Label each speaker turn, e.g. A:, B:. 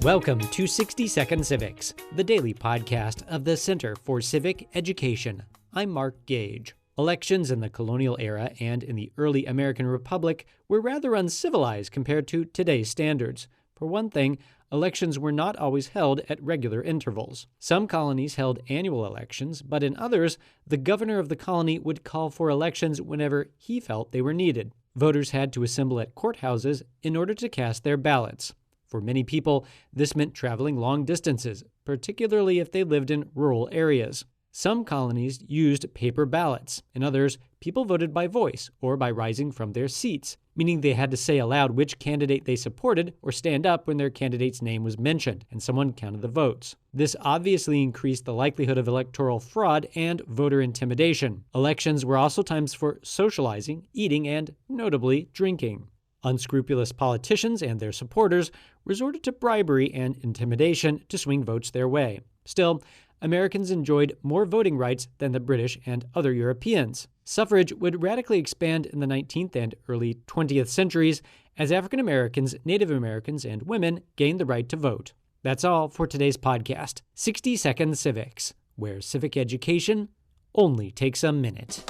A: Welcome to 60 Second Civics, the daily podcast of the Center for Civic Education. I'm Mark Gage. Elections in the colonial era and in the early American Republic were rather uncivilized compared to today's standards. For one thing, elections were not always held at regular intervals. Some colonies held annual elections, but in others, the governor of the colony would call for elections whenever he felt they were needed. Voters had to assemble at courthouses in order to cast their ballots. For many people, this meant traveling long distances, particularly if they lived in rural areas. Some colonies used paper ballots. In others, people voted by voice or by rising from their seats, meaning they had to say aloud which candidate they supported or stand up when their candidate's name was mentioned, and someone counted the votes. This obviously increased the likelihood of electoral fraud and voter intimidation. Elections were also times for socializing, eating, and, notably, drinking. Unscrupulous politicians and their supporters resorted to bribery and intimidation to swing votes their way. Still, Americans enjoyed more voting rights than the British and other Europeans. Suffrage would radically expand in the 19th and early 20th centuries as African Americans, Native Americans, and women gained the right to vote. That's all for today's podcast, 60 Second Civics, where civic education only takes a minute.